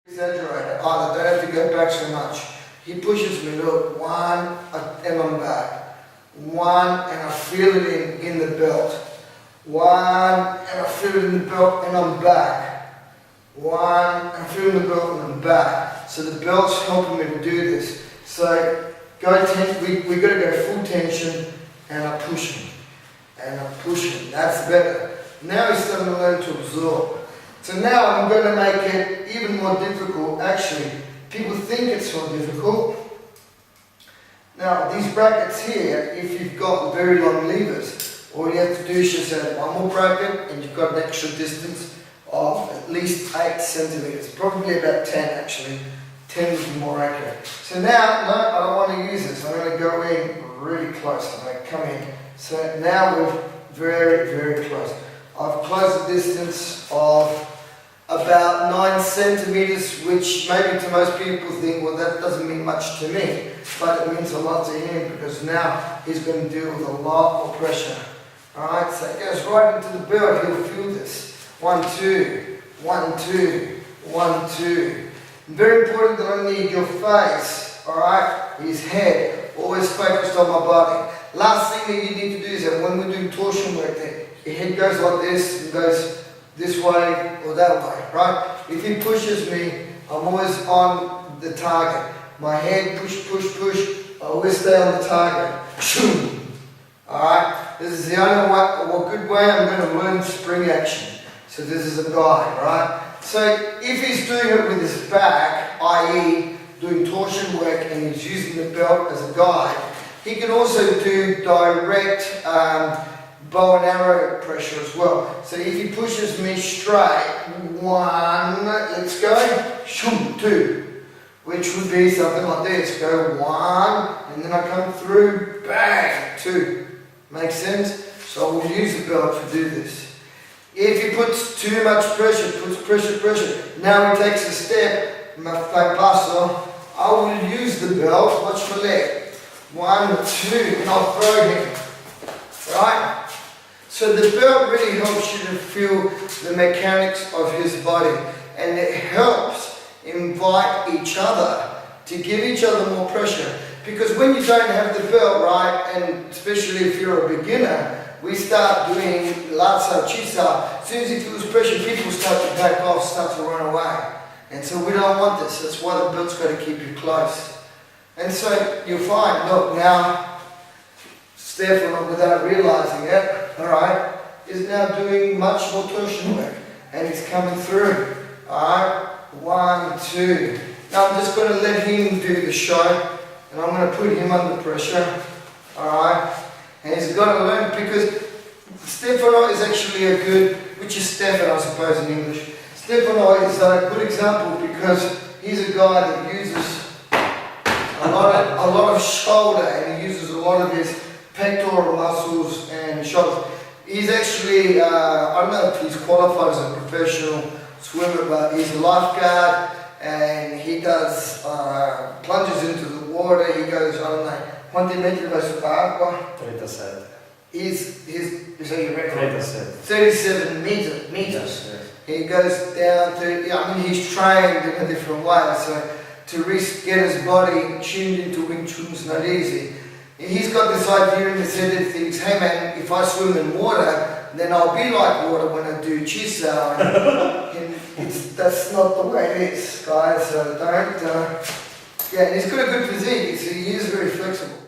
Exaggerate. I don't have to go back so much. He pushes me, look, one, and I'm back. One, and I feel it in the belt. One, and I feel it in the belt, and I'm back. One, and I feel it in the belt, and I'm back. So the belt's helping me to do this. So we got to go full tension, and I push him. And I push him. That's better. Now he's starting to learn to absorb. So now I'm going to make it even more difficult. Actually, people think it's so difficult. Now, these brackets here, if you've got very long levers, all you have to do is just add one more bracket and you've got an extra distance of at least 8 centimeters. Probably about 10 actually. 10 would be more accurate. So now, no, I don't want to use this. I'm going to go in really close. I'm going to come in. So now we're very, very close. I've closed the distance of about 9 centimeters, which maybe to most people think, well, that doesn't mean much to me, but it means a lot to him because now he's going to deal with a lot more pressure. Alright, so it goes right into the belt. He'll feel this. 1, 2, 1, 2, 1, 2. Very important that I need your face, alright, his head, always focused on my body. Last thing that you need to do is that when we're doing torsion work, your head goes like this and goes this way or that way, right? If he pushes me, I'm always on the target. My head, push, push, push, I always stay on the target. Alright? This is the only way, good way I'm going to learn spring action. So this is a guide, right? So if he's doing it with his back, i.e. doing torsion work and he's using the belt as a guide, he can also do direct bow and arrow pressure as well. So if he pushes me straight, 1, let's go, 2, which would be something like this. Go 1, and then I come through, bang, 2. Makes sense? So we'll use the belt to do this. If he puts too much pressure, pressure, now he takes a step, passo, I will use the belt, watch my leg. 1, 2, and I'll throw him. Right? So the belt really helps you to feel the mechanics of his body, and it helps invite each other to give each other more pressure. Because when you don't have the belt, right, and especially if you're a beginner, we start doing Laza, Chisa. As soon as he feels pressure, people start to back off, start to run away. And so we don't want this. That's why the belt's got to keep you close. And so you'll find, look, now Stefan, without realizing it, alright, is now doing much more torsion work. And he's coming through. Alright, 1, 2. Now I'm just going to let him do the show. And I'm going to put him under pressure. Alright. And he's got to learn, because Stefano is actually a good, which is Stefan I suppose in English. Stefano is a good example because he's a guy that uses a lot of shoulder, and he uses a lot of his pectoral muscles and shoulders. He's actually, I don't know if he's qualified as a professional swimmer, but he's a lifeguard and he does plunges into the water. He goes, I don't know, quanti metri verso l'acqua? 37. So you reckon? 37 meters. Yes. He goes down to, yeah, I mean, he's trained in a different way, so to get his body tuned into Wing Chun's not easy. He's got this idea in his head that thinks, hey man, if I swim in water, then I'll be like water when I do Chisa. And that's not the way it is, guys, so don't, yeah, and he's got a good physique, so he is very flexible.